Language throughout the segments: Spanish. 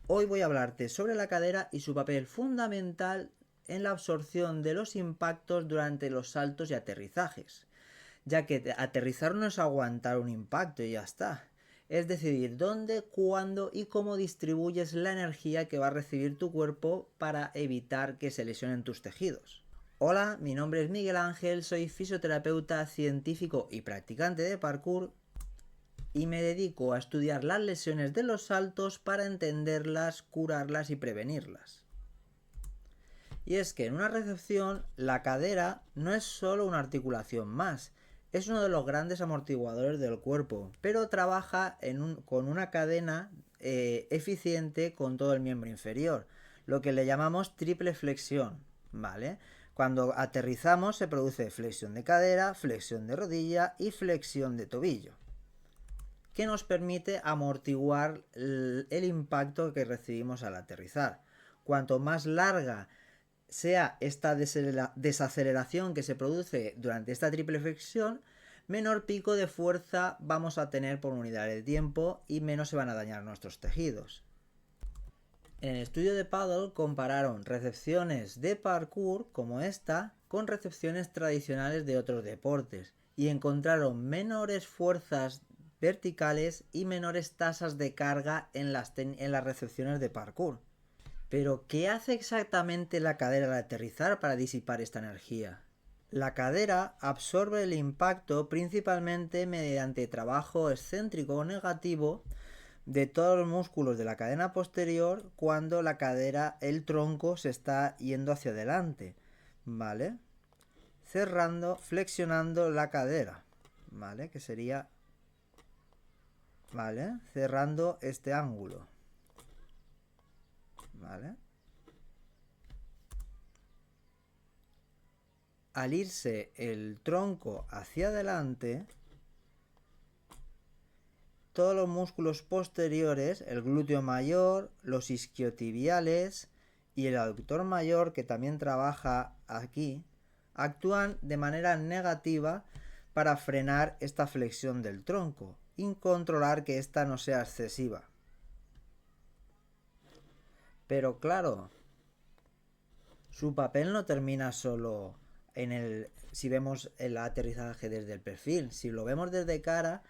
Hoy voy a hablarte sobre la cadera y su papel fundamental en la absorción de los impactos durante los saltos y aterrizajes, ya que aterrizar no es aguantar un impacto y ya está. Es decidir dónde, cuándo y cómo distribuyes la energía que va a recibir tu cuerpo para evitar que se lesionen tus tejidos. Hola, mi nombre es Miguel Ángel, soy fisioterapeuta, científico y practicante de parkour y me dedico a estudiar las lesiones de los saltos para entenderlas, curarlas y prevenirlas. Y es que en una recepción la cadera no es solo una articulación más, es uno de los grandes amortiguadores del cuerpo, pero trabaja con una cadena eficiente con todo el miembro inferior, lo que le llamamos triple flexión, ¿vale? Cuando aterrizamos se produce flexión de cadera, flexión de rodilla y flexión de tobillo, que nos permite amortiguar el impacto que recibimos al aterrizar. Cuanto más larga sea esta desaceleración que se produce durante esta triple flexión, menor pico de fuerza vamos a tener por unidad de tiempo y menos se van a dañar nuestros tejidos. En el estudio de Paddle compararon recepciones de parkour como esta con recepciones tradicionales de otros deportes y encontraron menores fuerzas verticales y menores tasas de carga en las recepciones de parkour. Pero, ¿qué hace exactamente la cadera al aterrizar para disipar esta energía? La cadera absorbe el impacto principalmente mediante trabajo excéntrico o negativo de todos los músculos de la cadena posterior cuando la cadera, el tronco, se está yendo hacia adelante, ¿vale? Cerrando, flexionando la cadera, ¿vale? Que sería, ¿vale? Cerrando este ángulo, ¿vale? Al irse el tronco hacia adelante, todos los músculos posteriores, el glúteo mayor, los isquiotibiales y el aductor mayor, que también trabaja aquí, actúan de manera negativa para frenar esta flexión del tronco y controlar que ésta no sea excesiva. Pero claro, su papel no termina solo si vemos el aterrizaje desde el perfil. Si lo vemos desde cara,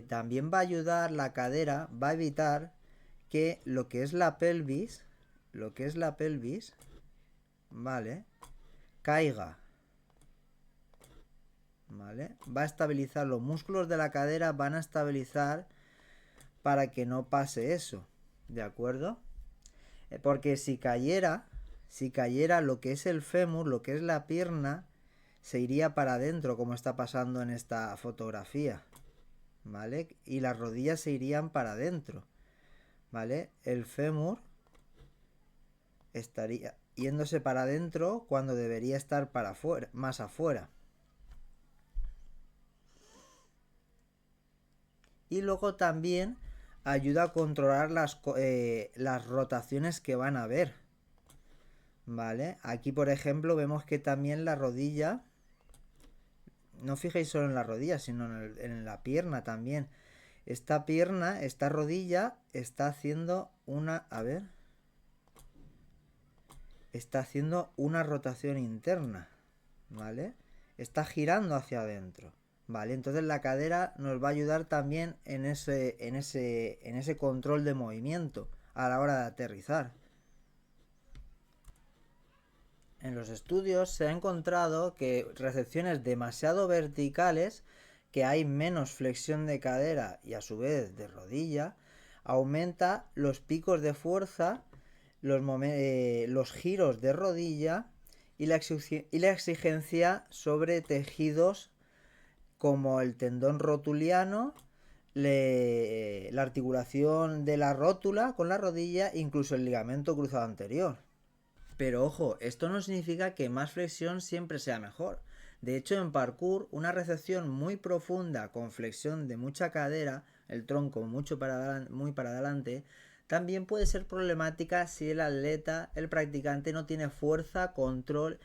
también va a ayudar la cadera, va a evitar que lo que es la pelvis, ¿vale? Caiga, ¿vale? Va a estabilizar los músculos de la cadera, van a estabilizar para que no pase eso, ¿de acuerdo? Porque si cayera lo que es el fémur, lo que es la pierna, se iría para adentro, como está pasando en esta fotografía, ¿vale? Y las rodillas se irían para adentro, ¿vale? El fémur estaría yéndose para adentro cuando debería estar para afuera, más afuera. Y luego también ayuda a controlar las rotaciones que van a haber, ¿vale? Aquí, por ejemplo, vemos que también la rodilla, no fijéis solo en la rodilla, sino en la pierna también. Esta rodilla está haciendo está haciendo una rotación interna, ¿vale? Está girando hacia adentro, ¿vale? Entonces la cadera nos va a ayudar también en ese control de movimiento a la hora de aterrizar. En los estudios se ha encontrado que recepciones demasiado verticales, que hay menos flexión de cadera y a su vez de rodilla, aumenta los picos de fuerza, los giros de rodilla y la exigencia sobre tejidos como el tendón rotuliano, la articulación de la rótula con la rodilla, incluso el ligamento cruzado anterior. Pero ojo, esto no significa que más flexión siempre sea mejor. De hecho, en parkour, una recepción muy profunda con flexión de mucha cadera, el tronco muy para adelante, también puede ser problemática si el atleta, el practicante, no tiene fuerza, control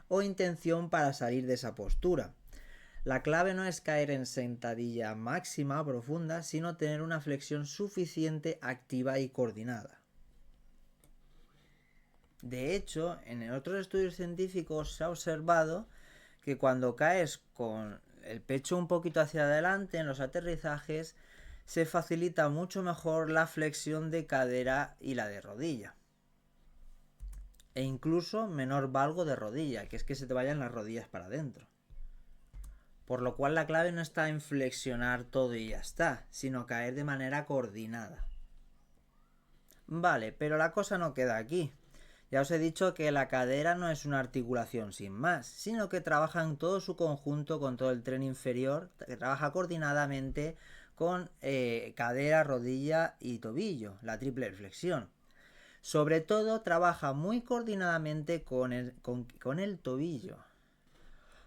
o intención para salir de esa postura. La clave no es caer en sentadilla máxima profunda, sino tener una flexión suficiente, activa y coordinada. De hecho, en otros estudios científicos se ha observado que cuando caes con el pecho un poquito hacia adelante en los aterrizajes, se facilita mucho mejor la flexión de cadera y la de rodilla. E incluso menor valgo de rodilla, que es que se te vayan las rodillas para adentro. Por lo cual la clave no está en flexionar todo y ya está, sino caer de manera coordinada. Vale, pero la cosa no queda aquí. Ya os he dicho que la cadera no es una articulación sin más, sino que trabaja en todo su conjunto con todo el tren inferior, que trabaja coordinadamente con cadera, rodilla y tobillo, la triple flexión. Sobre todo trabaja muy coordinadamente con el tobillo.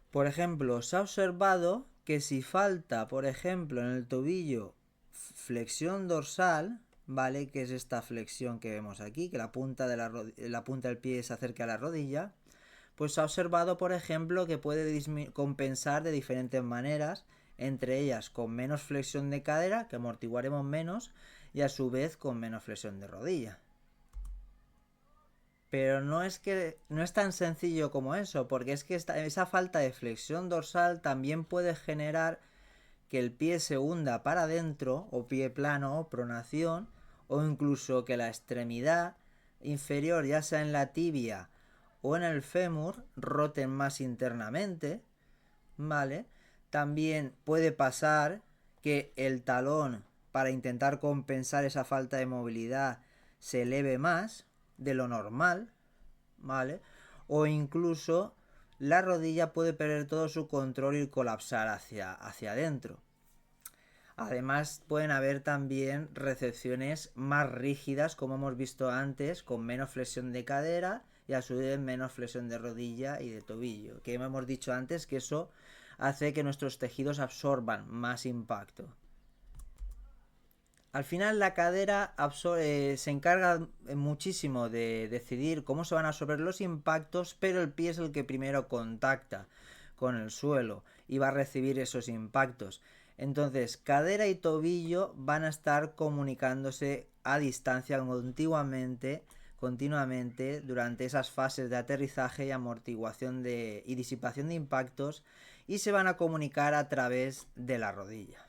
Por ejemplo, se ha observado que si falta, por ejemplo, en el tobillo flexión dorsal, ¿vale? Que es esta flexión que vemos aquí, que la punta del pie se acerca a la rodilla, pues se ha observado, por ejemplo, que puede compensar de diferentes maneras, entre ellas con menos flexión de cadera, que amortiguaremos menos, y a su vez con menos flexión de rodilla. Pero no es tan sencillo como eso, porque es que esa falta de flexión dorsal también puede generar que el pie se hunda para adentro, o pie plano, o pronación, o incluso que la extremidad inferior, ya sea en la tibia o en el fémur, roten más internamente, ¿vale? También puede pasar que el talón, para intentar compensar esa falta de movilidad, se eleve más de lo normal, ¿vale? O incluso la rodilla puede perder todo su control y colapsar hacia adentro. Además pueden haber también recepciones más rígidas, como hemos visto antes, con menos flexión de cadera y a su vez menos flexión de rodilla y de tobillo. Que hemos dicho antes que eso hace que nuestros tejidos absorban más impacto. Al final la cadera se encarga muchísimo de decidir cómo se van a absorber los impactos, pero el pie es el que primero contacta con el suelo y va a recibir esos impactos. Entonces, cadera y tobillo van a estar comunicándose a distancia continuamente durante esas fases de aterrizaje y amortiguación y disipación de impactos, y se van a comunicar a través de la rodilla.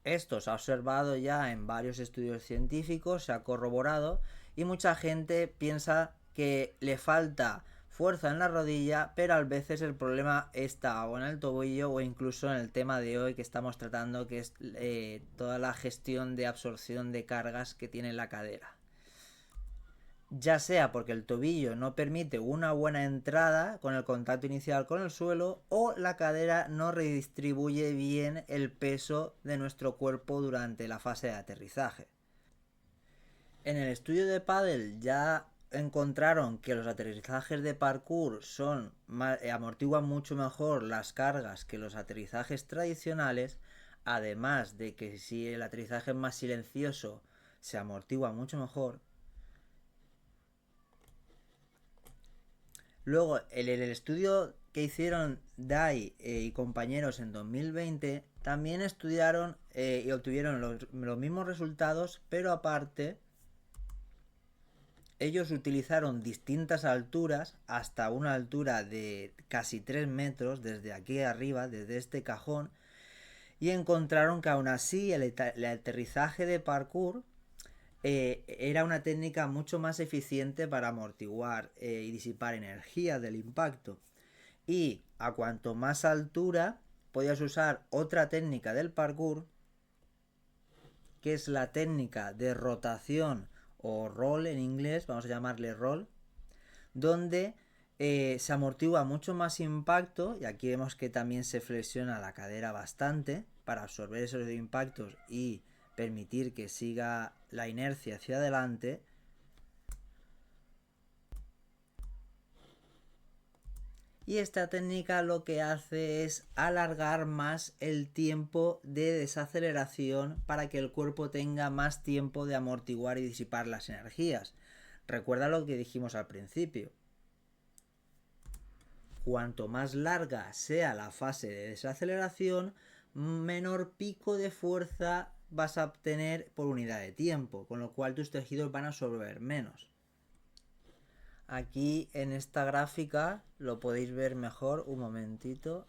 Esto se ha observado ya en varios estudios científicos, se ha corroborado, y mucha gente piensa que le falta fuerza en la rodilla, pero a veces el problema está o en el tobillo o incluso en el tema de hoy que estamos tratando, que es toda la gestión de absorción de cargas que tiene la cadera. Ya sea porque el tobillo no permite una buena entrada con el contacto inicial con el suelo, o la cadera no redistribuye bien el peso de nuestro cuerpo durante la fase de aterrizaje. En el estudio de pádel ya encontraron que los aterrizajes de parkour amortiguan mucho mejor las cargas que los aterrizajes tradicionales, además de que si el aterrizaje es más silencioso se amortigua mucho mejor. Luego, en el estudio que hicieron Dai y compañeros en 2020, también estudiaron y obtuvieron los mismos resultados, pero aparte, ellos utilizaron distintas alturas, hasta una altura de casi 3 metros, desde aquí arriba, desde este cajón, y encontraron que aún así el aterrizaje de parkour era una técnica mucho más eficiente para amortiguar y disipar energía del impacto. Y a cuanto más altura podías usar otra técnica del parkour, que es la técnica de rotación o roll en inglés, vamos a llamarle roll, donde se amortigua mucho más impacto, y aquí vemos que también se flexiona la cadera bastante para absorber esos impactos y permitir que siga la inercia hacia adelante. Y esta técnica lo que hace es alargar más el tiempo de desaceleración para que el cuerpo tenga más tiempo de amortiguar y disipar las energías. Recuerda lo que dijimos al principio. Cuanto más larga sea la fase de desaceleración, menor pico de fuerza vas a obtener por unidad de tiempo, con lo cual tus tejidos van a absorber menos. Aquí en esta gráfica lo podéis ver mejor, un momentito.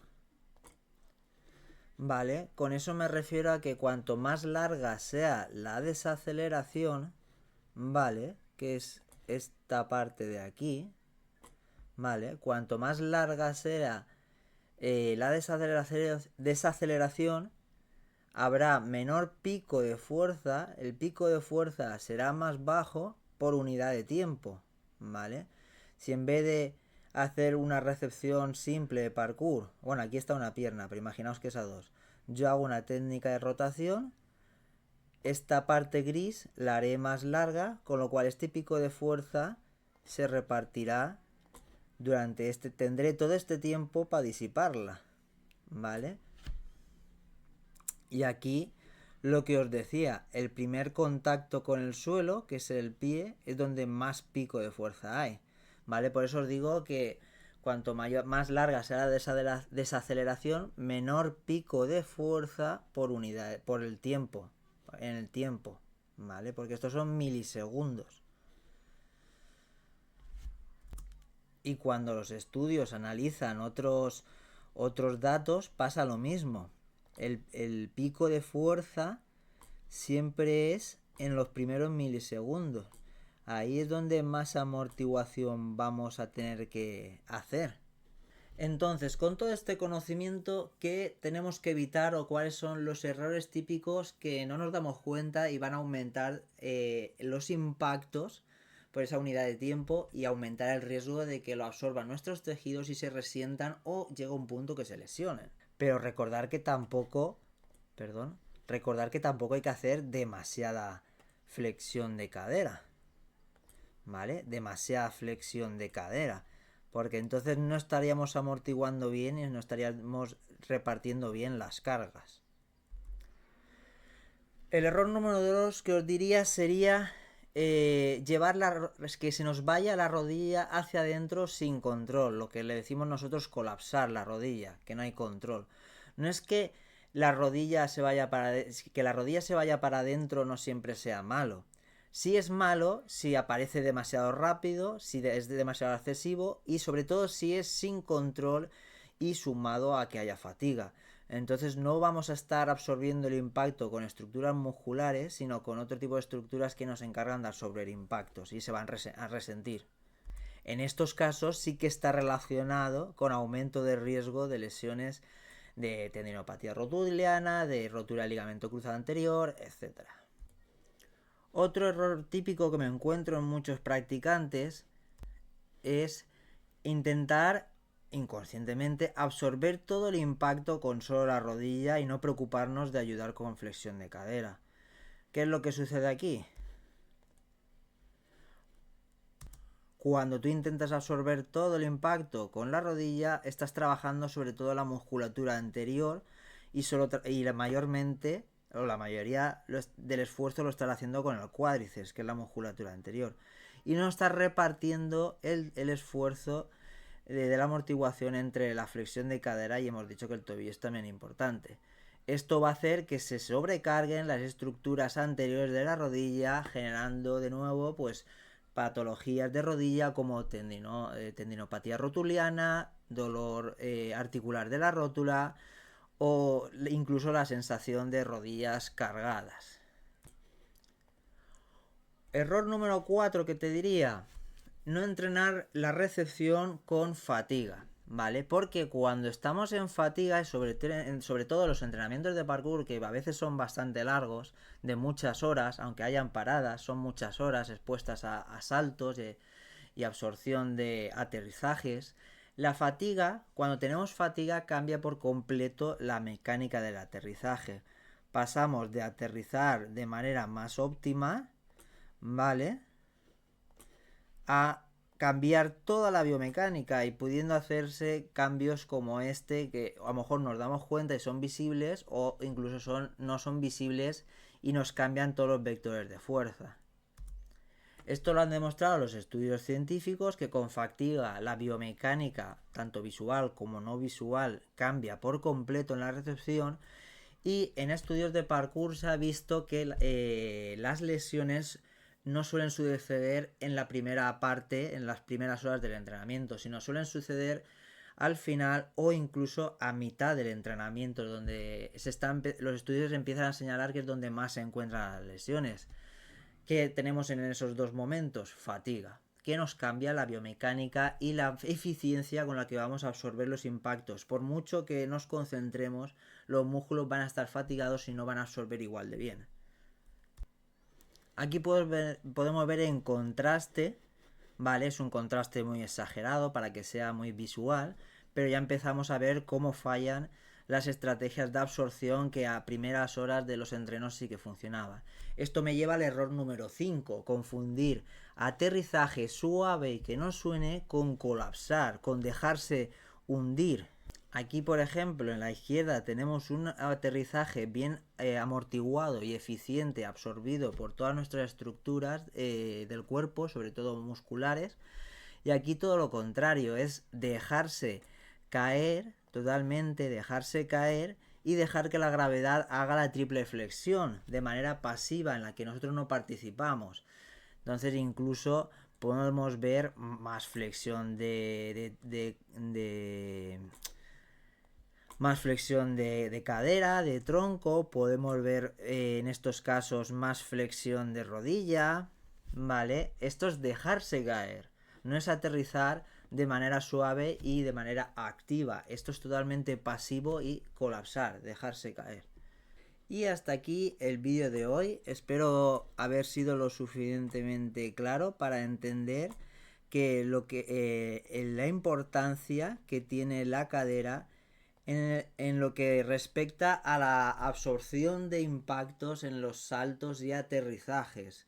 Vale, con eso me refiero a que cuanto más larga sea la desaceleración, vale, que es esta parte de aquí, vale, cuanto más larga sea la desaceleración, habrá menor pico de fuerza, el pico de fuerza será más bajo por unidad de tiempo, ¿vale? Si en vez de hacer una recepción simple de parkour, bueno, aquí está una pierna, pero imaginaos que es a dos, yo hago una técnica de rotación, esta parte gris la haré más larga, con lo cual este pico de fuerza se repartirá durante tendré todo este tiempo para disiparla, ¿vale? Y aquí lo que os decía, el primer contacto con el suelo, que es el pie, es donde más pico de fuerza hay, ¿vale? Por eso os digo que cuanto más larga sea la desaceleración, menor pico de fuerza por unidad, por el tiempo, en el tiempo, ¿vale? Porque estos son milisegundos. Y cuando los estudios analizan otros datos, pasa lo mismo. El pico de fuerza siempre es en los primeros milisegundos. Ahí es donde más amortiguación vamos a tener que hacer. Entonces, con todo este conocimiento, ¿qué tenemos que evitar o cuáles son los errores típicos que no nos damos cuenta y van a aumentar los impactos por esa unidad de tiempo y aumentar el riesgo de que lo absorban nuestros tejidos y se resientan o llega un punto que se lesionen? Pero recordar que tampoco hay que hacer demasiada flexión de cadera, ¿vale? Demasiada flexión de cadera, porque entonces no estaríamos amortiguando bien y no estaríamos repartiendo bien las cargas. El error número 2 que os diría sería que se nos vaya la rodilla hacia adentro sin control, lo que le decimos nosotros colapsar la rodilla, que no hay control. No es que la rodilla se vaya para adentro no siempre sea malo. Sí es malo si aparece demasiado rápido, si es demasiado excesivo y sobre todo si es sin control y sumado a que haya fatiga. Entonces no vamos a estar absorbiendo el impacto con estructuras musculares, sino con otro tipo de estructuras que nos encargan de absorber impactos y se van a resentir. En estos casos sí que está relacionado con aumento de riesgo de lesiones de tendinopatía rotuliana, de rotura del ligamento cruzado anterior, etc. Otro error típico que me encuentro en muchos practicantes es intentar inconscientemente absorber todo el impacto con solo la rodilla y no preocuparnos de ayudar con flexión de cadera. ¿Qué es lo que sucede aquí? Cuando tú intentas absorber todo el impacto con la rodilla, estás trabajando sobre todo la musculatura anterior y la mayoría del esfuerzo lo estás haciendo con el cuádriceps, que es la musculatura anterior. Y no estás repartiendo el esfuerzo de la amortiguación entre la flexión de cadera y hemos dicho que el tobillo es también importante. Esto va a hacer que se sobrecarguen las estructuras anteriores de la rodilla, generando de nuevo pues patologías de rodilla como tendinopatía rotuliana, dolor articular de la rótula o incluso la sensación de rodillas cargadas. Error número 4 que te diría: no entrenar la recepción con fatiga, ¿vale? Porque cuando estamos en fatiga, sobre todo los entrenamientos de parkour, que a veces son bastante largos, de muchas horas, aunque hayan paradas, son muchas horas expuestas a saltos y absorción de aterrizajes. La fatiga, cuando tenemos fatiga, cambia por completo la mecánica del aterrizaje. Pasamos de aterrizar de manera más óptima, ¿vale?, a cambiar toda la biomecánica y pudiendo hacerse cambios como este que a lo mejor nos damos cuenta y son visibles o incluso no son visibles y nos cambian todos los vectores de fuerza. Esto lo han demostrado los estudios científicos, que con fatiga la biomecánica, tanto visual como no visual, cambia por completo en la recepción Y en estudios de parkour se ha visto que las lesiones no suelen suceder en la primera parte, en las primeras horas del entrenamiento, sino suelen suceder al final o incluso a mitad del entrenamiento, donde los estudios empiezan a señalar que es donde más se encuentran las lesiones. ¿Qué tenemos en esos dos momentos? Fatiga, que nos cambia la biomecánica y la eficiencia con la que vamos a absorber los impactos. Por mucho que nos concentremos, los músculos van a estar fatigados y no van a absorber igual de bien. Aquí podemos ver en contraste, ¿vale? Es un contraste muy exagerado para que sea muy visual, pero ya empezamos a ver cómo fallan las estrategias de absorción que a primeras horas de los entrenos sí que funcionaban. Esto me lleva al error número 5, confundir aterrizaje suave y que no suene con colapsar, con dejarse hundir. Aquí, por ejemplo, en la izquierda tenemos un aterrizaje bien amortiguado y eficiente, absorbido por todas nuestras estructuras del cuerpo, sobre todo musculares. Y aquí todo lo contrario, es dejarse caer, totalmente dejarse caer y dejar que la gravedad haga la triple flexión de manera pasiva en la que nosotros no participamos. Entonces incluso podemos ver más flexión más flexión de cadera, de tronco, podemos ver en estos casos más flexión de rodilla, ¿vale? Esto es dejarse caer, no es aterrizar de manera suave y de manera activa, esto es totalmente pasivo y colapsar, dejarse caer. Y hasta aquí el vídeo de hoy, espero haber sido lo suficientemente claro para entender que la importancia que tiene la cadera en lo que respecta a la absorción de impactos en los saltos y aterrizajes,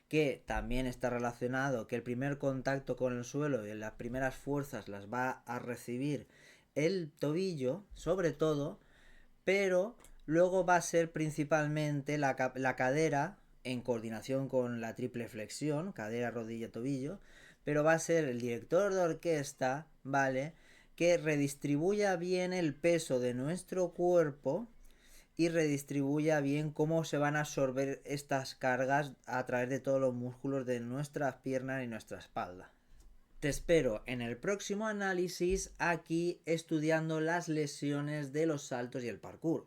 que también está relacionado que el primer contacto con el suelo y las primeras fuerzas las va a recibir el tobillo, sobre todo, pero luego va a ser principalmente la cadera en coordinación con la triple flexión, cadera, rodilla, tobillo, pero va a ser el director de orquesta, ¿vale?, que redistribuya bien el peso de nuestro cuerpo y redistribuya bien cómo se van a absorber estas cargas a través de todos los músculos de nuestras piernas y nuestra espalda. Te espero en el próximo análisis aquí estudiando las lesiones de los saltos y el parkour.